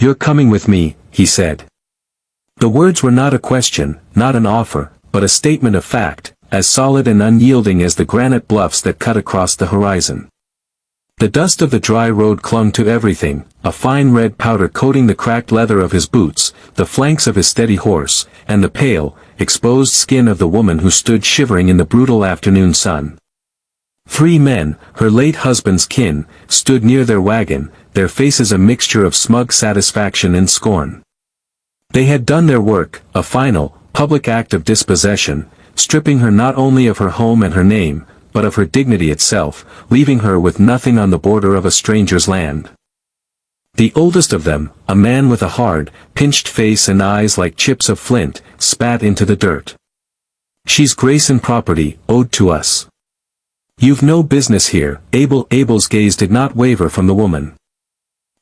"You're coming with me," he said. The words were not a question, not an offer, but a statement of fact, as solid and unyielding as the granite bluffs that cut across the horizon. The dust of the dry road clung to everything, a fine red powder coating the cracked leather of his boots, the flanks of his steady horse, and the pale, exposed skin of the woman who stood shivering in the brutal afternoon sun. 3 men, her late husband's kin, stood near their wagon, their faces a mixture of smug satisfaction and scorn. They had done their work, a final, public act of dispossession, stripping her not only of her home and her name, but of her dignity itself, leaving her with nothing on the border of a stranger's land. The oldest of them, a man with a hard, pinched face and eyes like chips of flint, spat into the dirt. "She's grace and property, owed to us. You've no business here." Abel's gaze did not waver from the woman.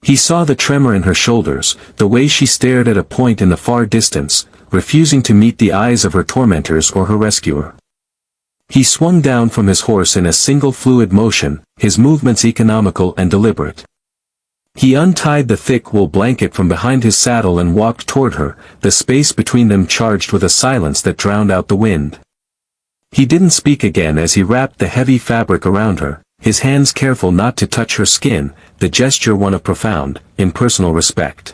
He saw the tremor in her shoulders, the way she stared at a point in the far distance, refusing to meet the eyes of her tormentors or her rescuer. He swung down from his horse in a single fluid motion, his movements economical and deliberate. He untied the thick wool blanket from behind his saddle and walked toward her, the space between them charged with a silence that drowned out the wind. He didn't speak again as he wrapped the heavy fabric around her, his hands careful not to touch her skin, the gesture one of profound, impersonal respect.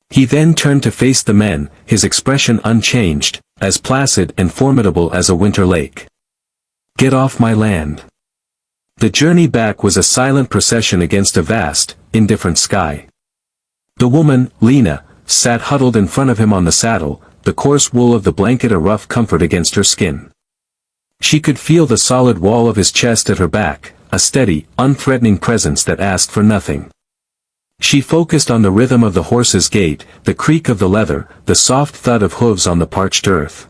He then turned to face the men, his expression unchanged, as placid and formidable as a winter lake. "Get off my land." The journey back was a silent procession against a vast, indifferent sky. The woman, Lena, sat huddled in front of him on the saddle, the coarse wool of the blanket a rough comfort against her skin. She could feel the solid wall of his chest at her back, a steady, unthreatening presence that asked for nothing. She focused on the rhythm of the horse's gait, the creak of the leather, the soft thud of hooves on the parched earth.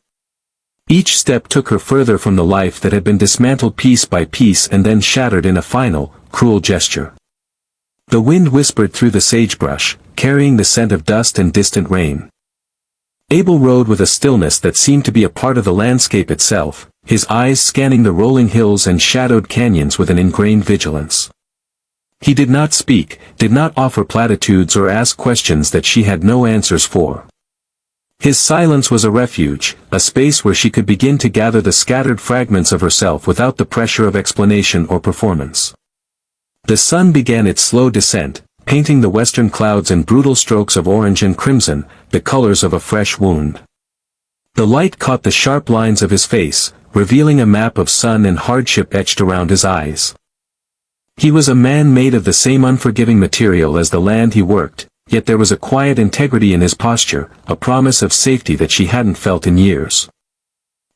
Each step took her further from the life that had been dismantled piece by piece and then shattered in a final, cruel gesture. The wind whispered through the sagebrush, carrying the scent of dust and distant rain. Abel rode with a stillness that seemed to be a part of the landscape itself, his eyes scanning the rolling hills and shadowed canyons with an ingrained vigilance. He did not speak, did not offer platitudes or ask questions that she had no answers for. His silence was a refuge, a space where she could begin to gather the scattered fragments of herself without the pressure of explanation or performance. The sun began its slow descent, painting the western clouds in brutal strokes of orange and crimson, the colors of a fresh wound. The light caught the sharp lines of his face, revealing a map of sun and hardship etched around his eyes. He was a man made of the same unforgiving material as the land he worked, yet there was a quiet integrity in his posture, a promise of safety that she hadn't felt in years.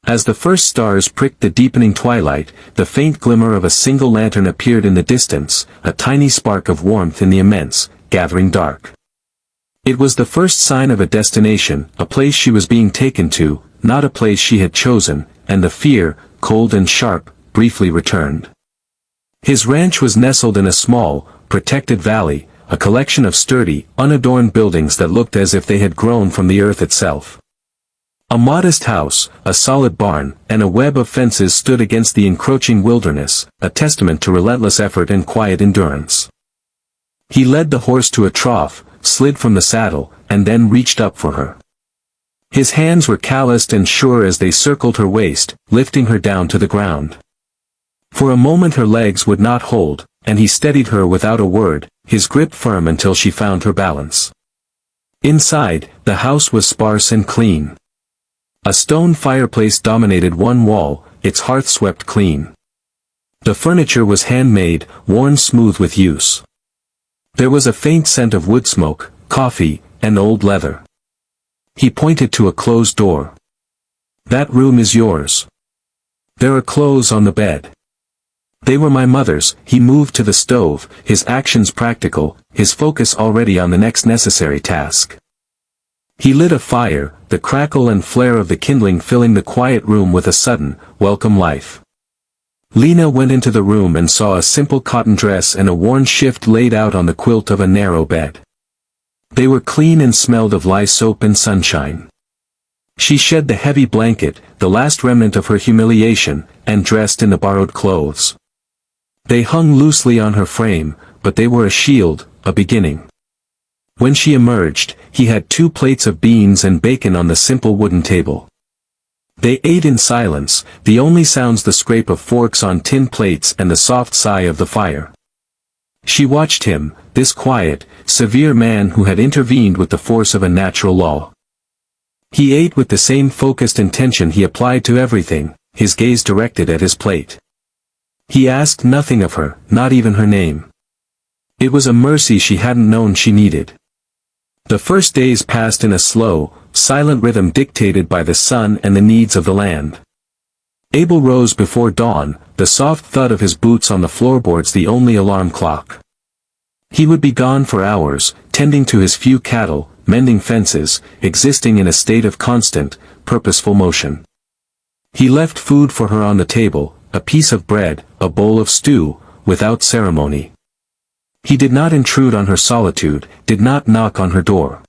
As the first stars pricked the deepening twilight, the faint glimmer of a single lantern appeared in the distance, a tiny spark of warmth in the immense, gathering dark. It was the first sign of a destination, a place she was being taken to, not a place she had chosen, and the fear, cold and sharp, briefly returned. His ranch was nestled in a small, protected valley, a collection of sturdy, unadorned buildings that looked as if they had grown from the earth itself. A modest house, a solid barn, and a web of fences stood against the encroaching wilderness, a testament to relentless effort and quiet endurance. He led the horse to a trough, slid from the saddle, and then reached up for her. His hands were calloused and sure as they circled her waist, lifting her down to the ground. For a moment her legs would not hold, and he steadied her without a word, his grip firm until she found her balance. Inside, the house was sparse and clean. A stone fireplace dominated one wall, its hearth swept clean. The furniture was handmade, worn smooth with use. There was a faint scent of wood smoke, coffee, and old leather. He pointed to a closed door. "That room is yours. There are clothes on the bed." "They were my mother's." He moved to the stove, his actions practical, his focus already on the next necessary task. He lit a fire, the crackle and flare of the kindling filling the quiet room with a sudden, welcome life. Lena went into the room and saw a simple cotton dress and a worn shift laid out on the quilt of a narrow bed. They were clean and smelled of lye soap and sunshine. She shed the heavy blanket, the last remnant of her humiliation, and dressed in the borrowed clothes. They hung loosely on her frame, but they were a shield, a beginning. When she emerged, he had 2 plates of beans and bacon on the simple wooden table. They ate in silence, the only sounds the scrape of forks on tin plates and the soft sigh of the fire. She watched him, this quiet, severe man who had intervened with the force of a natural law. He ate with the same focused intention he applied to everything, his gaze directed at his plate. He asked nothing of her, not even her name. It was a mercy she hadn't known she needed. The first days passed in a slow, silent rhythm dictated by the sun and the needs of the land. Abel rose before dawn, the soft thud of his boots on the floorboards the only alarm clock. He would be gone for hours, tending to his few cattle, mending fences, existing in a state of constant, purposeful motion. He left food for her on the table, a piece of bread, a bowl of stew, without ceremony. He did not intrude on her solitude, did not knock on her door.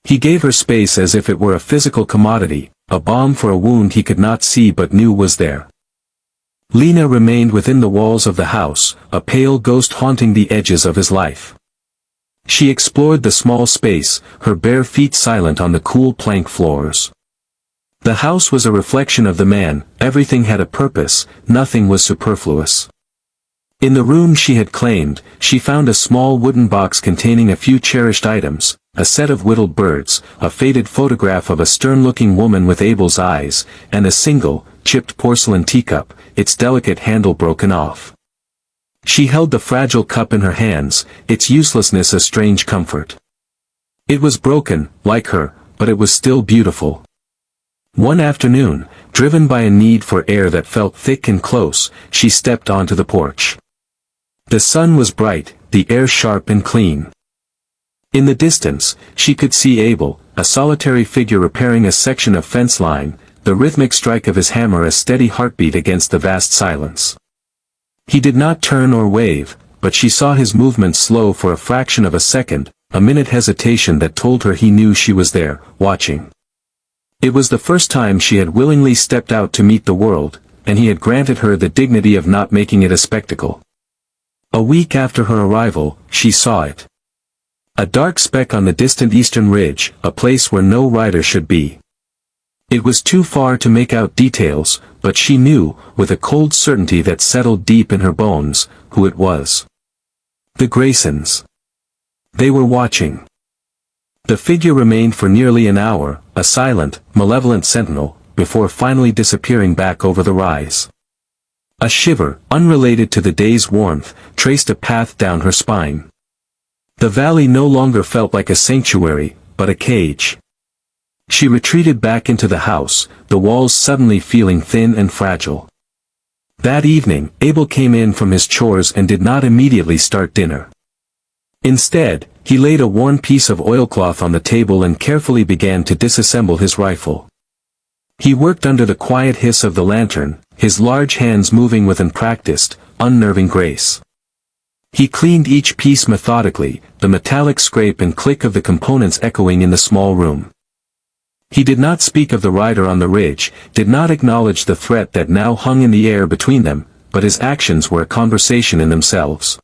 He gave her space as if it were a physical commodity, a balm for a wound he could not see but knew was there. Lena remained within the walls of the house, a pale ghost haunting the edges of his life. She explored the small space, her bare feet silent on the cool plank floors. The house was a reflection of the man, everything had a purpose, nothing was superfluous. In the room she had claimed, she found a small wooden box containing a few cherished items, a set of whittled birds, a faded photograph of a stern-looking woman with Abel's eyes, and a single, chipped porcelain teacup, its delicate handle broken off. She held the fragile cup in her hands, its uselessness a strange comfort. It was broken, like her, but it was still beautiful. One afternoon, driven by a need for air that felt thick and close, she stepped onto the porch. The sun was bright, the air sharp and clean. In the distance, she could see Abel, a solitary figure repairing a section of fence line, the rhythmic strike of his hammer a steady heartbeat against the vast silence. He did not turn or wave, but she saw his movements slow for a fraction of a second, a minute hesitation that told her he knew she was there, watching. It was the first time she had willingly stepped out to meet the world, and he had granted her the dignity of not making it a spectacle. A week after her arrival, she saw it. A dark speck on the distant eastern ridge, a place where no rider should be. It was too far to make out details, but she knew, with a cold certainty that settled deep in her bones, who it was. The Graysons. They were watching. The figure remained for nearly an hour, a silent, malevolent sentinel, before finally disappearing back over the rise. A shiver, unrelated to the day's warmth, traced a path down her spine. The valley no longer felt like a sanctuary, but a cage. She retreated back into the house, the walls suddenly feeling thin and fragile. That evening, Abel came in from his chores and did not immediately start dinner. Instead, he laid a worn piece of oilcloth on the table and carefully began to disassemble his rifle. He worked under the quiet hiss of the lantern, his large hands moving with unpracticed, unnerving grace. He cleaned each piece methodically, the metallic scrape and click of the components echoing in the small room. He did not speak of the rider on the ridge, did not acknowledge the threat that now hung in the air between them, but his actions were a conversation in themselves.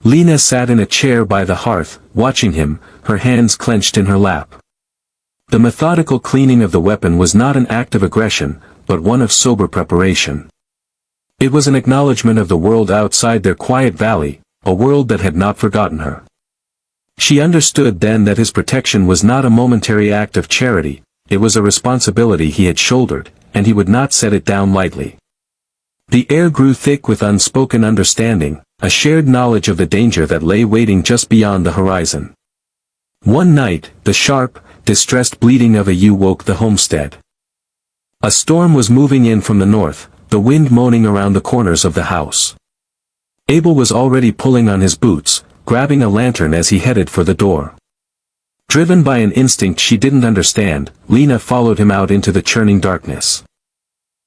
Lena sat in a chair by the hearth, watching him, her hands clenched in her lap. The methodical cleaning of the weapon was not an act of aggression, but one of sober preparation. It was an acknowledgement of the world outside their quiet valley, a world that had not forgotten her. She understood then that his protection was not a momentary act of charity, it was a responsibility he had shouldered, and he would not set it down lightly. The air grew thick with unspoken understanding, a shared knowledge of the danger that lay waiting just beyond the horizon. One night, the sharp, distressed bleating of a ewe woke the homestead. A storm was moving in from the north, the wind moaning around the corners of the house. Abel was already pulling on his boots, grabbing a lantern as he headed for the door. Driven by an instinct she didn't understand, Lena followed him out into the churning darkness.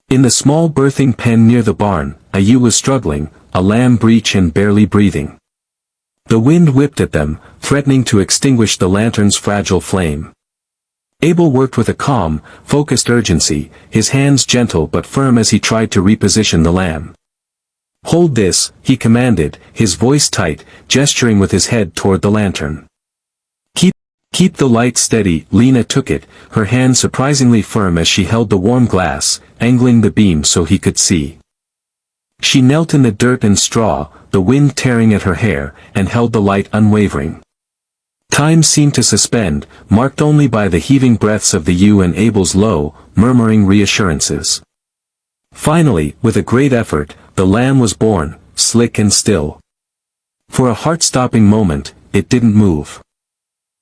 In the small birthing pen near the barn, a ewe was struggling, a lamb breech and barely breathing. The wind whipped at them, threatening to extinguish the lantern's fragile flame. Abel worked with a calm, focused urgency, his hands gentle but firm as he tried to reposition the lamb. "Hold this," he commanded, his voice tight, gesturing with his head toward the lantern. Keep the light steady. Lena took it, her hand surprisingly firm as she held the warm glass, angling the beam so he could see. She knelt in the dirt and straw, the wind tearing at her hair, and held the light unwavering. Time seemed to suspend, marked only by the heaving breaths of the ewe and Abel's low, murmuring reassurances. Finally, with a great effort, the lamb was born, slick and still. For a heart-stopping moment, it didn't move.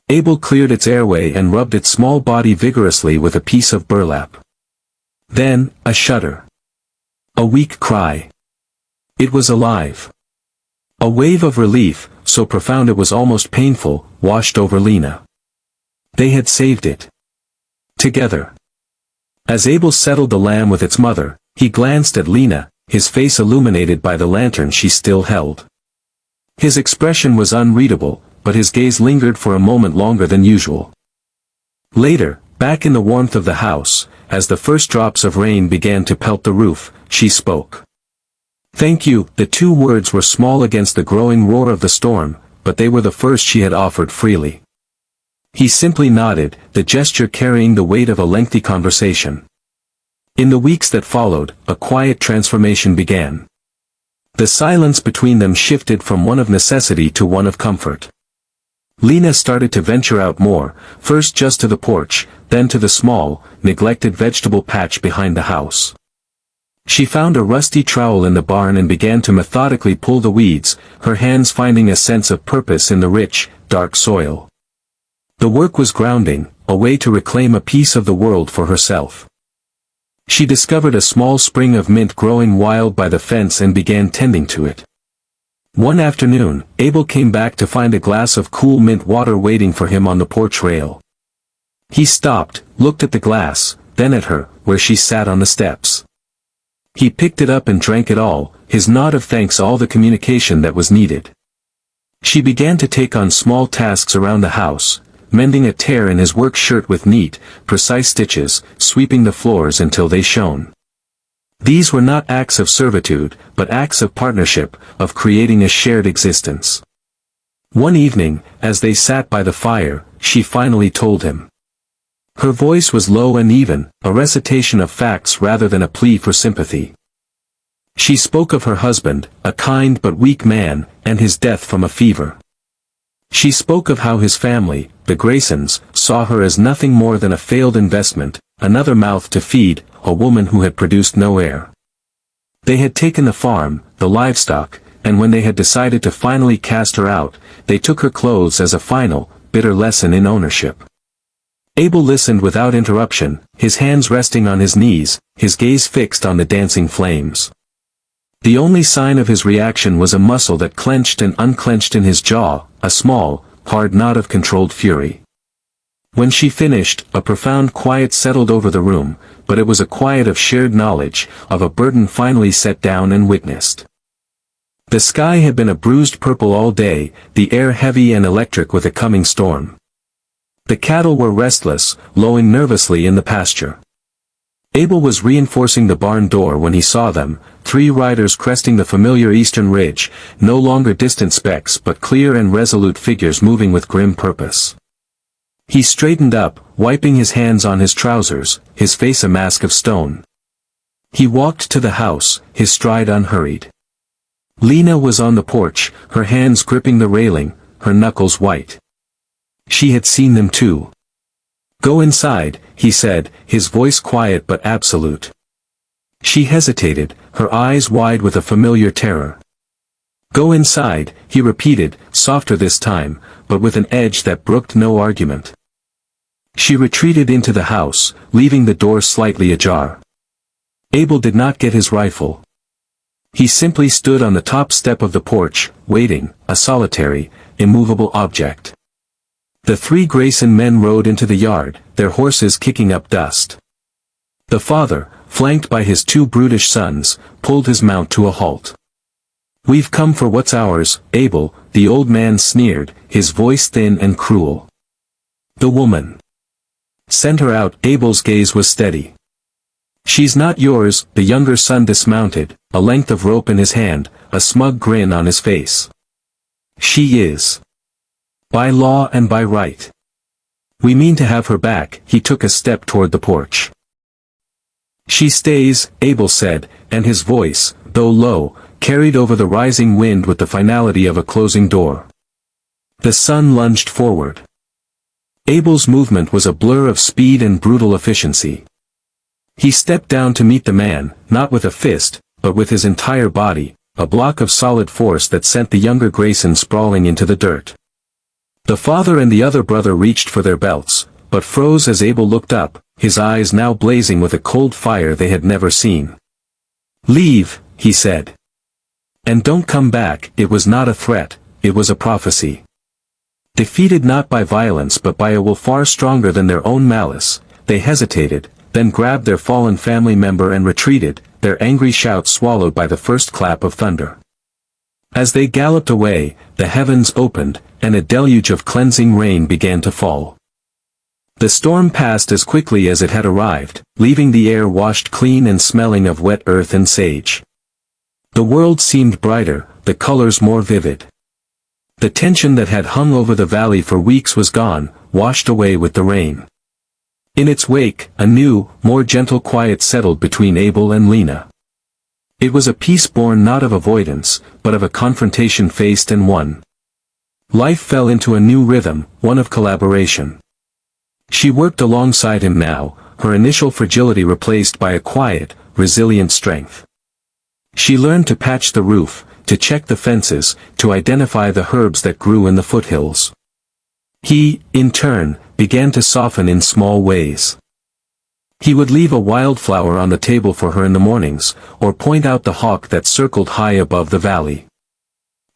Abel cleared its airway and rubbed its small body vigorously with a piece of burlap. Then, a shudder. A weak cry. It was alive. A wave of relief, so profound it was almost painful, washed over Lena. They had saved it. Together. As Abel settled the lamb with its mother, he glanced at Lena, his face illuminated by the lantern she still held. His expression was unreadable, but his gaze lingered for a moment longer than usual. Later, back in the warmth of the house, as the first drops of rain began to pelt the roof, she spoke. "Thank you." The two words were small against the growing roar of the storm, but they were the first she had offered freely. He simply nodded, the gesture carrying the weight of a lengthy conversation. In the weeks that followed, a quiet transformation began. The silence between them shifted from one of necessity to one of comfort. Lena started to venture out more, first just to the porch, then to the small, neglected vegetable patch behind the house. She found a rusty trowel in the barn and began to methodically pull the weeds, her hands finding a sense of purpose in the rich, dark soil. The work was grounding, a way to reclaim a piece of the world for herself. She discovered a small spring of mint growing wild by the fence and began tending to it. One afternoon, Abel came back to find a glass of cool mint water waiting for him on the porch rail. He stopped, looked at the glass, then at her, where she sat on the steps. He picked it up and drank it all, his nod of thanks all the communication that was needed. She began to take on small tasks around the house, mending a tear in his work shirt with neat, precise stitches, sweeping the floors until they shone. These were not acts of servitude, but acts of partnership, of creating a shared existence. One evening, as they sat by the fire, she finally told him. Her voice was low and even, a recitation of facts rather than a plea for sympathy. She spoke of her husband, a kind but weak man, and his death from a fever. She spoke of how his family, the Graysons, saw her as nothing more than a failed investment, another mouth to feed, a woman who had produced no heir. They had taken the farm, the livestock, and when they had decided to finally cast her out, they took her clothes as a final, bitter lesson in ownership. Abel listened without interruption, his hands resting on his knees, his gaze fixed on the dancing flames. The only sign of his reaction was a muscle that clenched and unclenched in his jaw, a small, hard knot of controlled fury. When she finished, a profound quiet settled over the room, but it was a quiet of shared knowledge, of a burden finally set down and witnessed. The sky had been a bruised purple all day, the air heavy and electric with a coming storm. The cattle were restless, lowing nervously in the pasture. Abel was reinforcing the barn door when he saw them, three riders cresting the familiar eastern ridge, no longer distant specks but clear and resolute figures moving with grim purpose. He straightened up, wiping his hands on his trousers, his face a mask of stone. He walked to the house, his stride unhurried. Lena was on the porch, her hands gripping the railing, her knuckles white. She had seen them too. "Go inside," he said, his voice quiet but absolute. She hesitated, her eyes wide with a familiar terror. "Go inside," he repeated, softer this time, but with an edge that brooked no argument. She retreated into the house, leaving the door slightly ajar. Abel did not get his rifle. He simply stood on the top step of the porch, waiting, a solitary, immovable object. The three Grayson men rode into the yard, their horses kicking up dust. The father, flanked by his two brutish sons, pulled his mount to a halt. "We've come for what's ours, Abel," the old man sneered, his voice thin and cruel. "The woman. Send her out." Abel's gaze was steady. "She's not yours." The younger son dismounted, a length of rope in his hand, a smug grin on his face. "She is. By law and by right. We mean to have her back." He took a step toward the porch. "She stays," Abel said, and his voice, though low, carried over the rising wind with the finality of a closing door. The sun lunged forward. Abel's movement was a blur of speed and brutal efficiency. He stepped down to meet the man, not with a fist, but with his entire body, a block of solid force that sent the younger Grayson sprawling into the dirt. The father and the other brother reached for their belts, but froze as Abel looked up, his eyes now blazing with a cold fire they had never seen. "Leave," he said. "And don't come back." It was not a threat, it was a prophecy. Defeated not by violence but by a will far stronger than their own malice, they hesitated, then grabbed their fallen family member and retreated, their angry shouts swallowed by the first clap of thunder. As they galloped away, the heavens opened, and a deluge of cleansing rain began to fall. The storm passed as quickly as it had arrived, leaving the air washed clean and smelling of wet earth and sage. The world seemed brighter, the colors more vivid. The tension that had hung over the valley for weeks was gone, washed away with the rain. In its wake, a new, more gentle quiet settled between Abel and Lena. It was a peace born not of avoidance, but of a confrontation faced and won. Life fell into a new rhythm, one of collaboration. She worked alongside him now, her initial fragility replaced by a quiet, resilient strength. She learned to patch the roof, to check the fences, to identify the herbs that grew in the foothills. He, in turn, began to soften in small ways. He would leave a wildflower on the table for her in the mornings, or point out the hawk that circled high above the valley.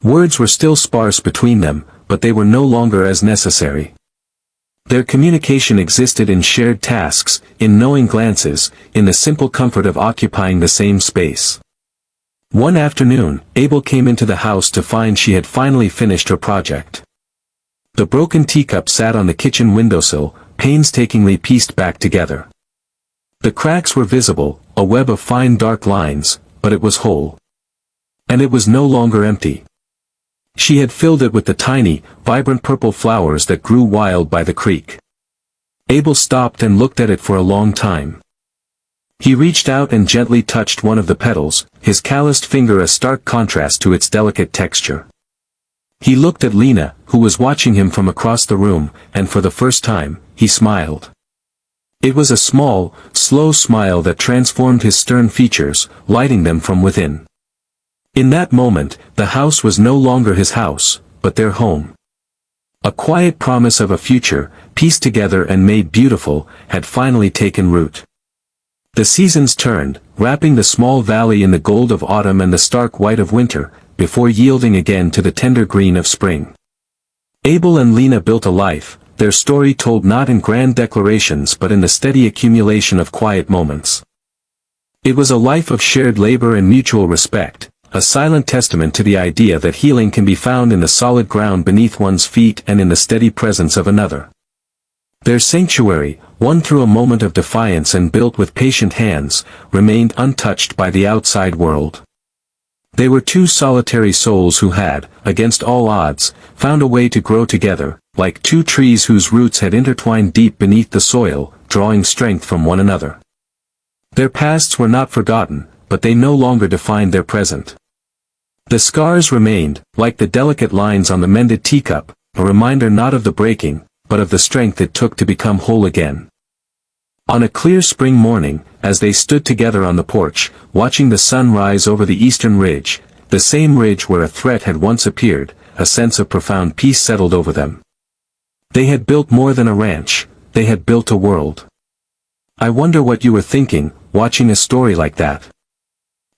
Words were still sparse between them, but they were no longer as necessary. Their communication existed in shared tasks, in knowing glances, in the simple comfort of occupying the same space. One afternoon, Abel came into the house to find she had finally finished her project. The broken teacup sat on the kitchen windowsill, painstakingly pieced back together. The cracks were visible, a web of fine dark lines, but it was whole. And it was no longer empty. She had filled it with the tiny, vibrant purple flowers that grew wild by the creek. Abel stopped and looked at it for a long time. He reached out and gently touched one of the petals, his calloused finger a stark contrast to its delicate texture. He looked at Lena, who was watching him from across the room, and for the first time, he smiled. It was a small, slow smile that transformed his stern features, lighting them from within. In that moment, the house was no longer his house, but their home. A quiet promise of a future, pieced together and made beautiful, had finally taken root. The seasons turned, wrapping the small valley in the gold of autumn and the stark white of winter, before yielding again to the tender green of spring. Abel and Lena built a life, their story told not in grand declarations but in the steady accumulation of quiet moments. It was a life of shared labor and mutual respect, a silent testament to the idea that healing can be found in the solid ground beneath one's feet and in the steady presence of another. Their sanctuary, won through a moment of defiance and built with patient hands, remained untouched by the outside world. They were two solitary souls who had, against all odds, found a way to grow together, like two trees whose roots had intertwined deep beneath the soil, drawing strength from one another. Their pasts were not forgotten, but they no longer defined their present. The scars remained, like the delicate lines on the mended teacup, a reminder not of the breaking, but of the strength it took to become whole again. On a clear spring morning, as they stood together on the porch, watching the sun rise over the eastern ridge, the same ridge where a threat had once appeared, a sense of profound peace settled over them. They had built more than a ranch, they had built a world. I wonder what you were thinking, watching a story like that.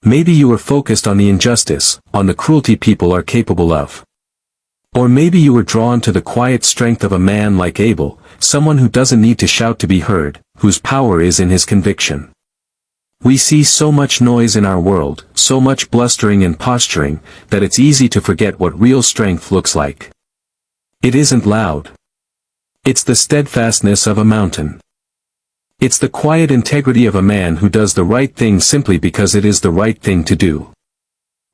Maybe you were focused on the injustice, on the cruelty people are capable of. Or maybe you were drawn to the quiet strength of a man like Abel, someone who doesn't need to shout to be heard, whose power is in his conviction. We see so much noise in our world, so much blustering and posturing, that it's easy to forget what real strength looks like. It isn't loud. It's the steadfastness of a mountain. It's the quiet integrity of a man who does the right thing simply because it is the right thing to do.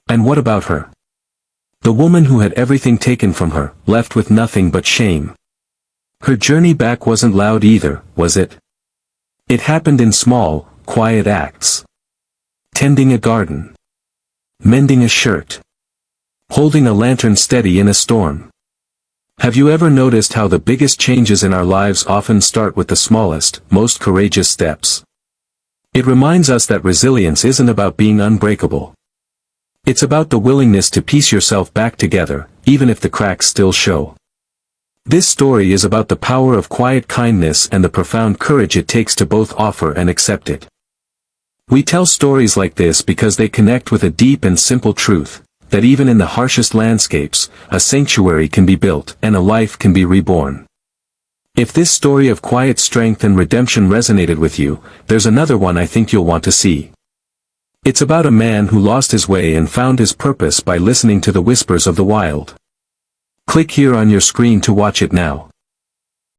And what about her? The woman who had everything taken from her, left with nothing but shame. Her journey back wasn't loud either, was it? It happened in small, quiet acts. Tending a garden. Mending a shirt. Holding a lantern steady in a storm. Have you ever noticed how the biggest changes in our lives often start with the smallest, most courageous steps? It reminds us that resilience isn't about being unbreakable. It's about the willingness to piece yourself back together, even if the cracks still show. This story is about the power of quiet kindness and the profound courage it takes to both offer and accept it. We tell stories like this because they connect with a deep and simple truth, that even in the harshest landscapes, a sanctuary can be built and a life can be reborn. If this story of quiet strength and redemption resonated with you, there's another one I think you'll want to see. It's about a man who lost his way and found his purpose by listening to the whispers of the wild. Click here on your screen to watch it now.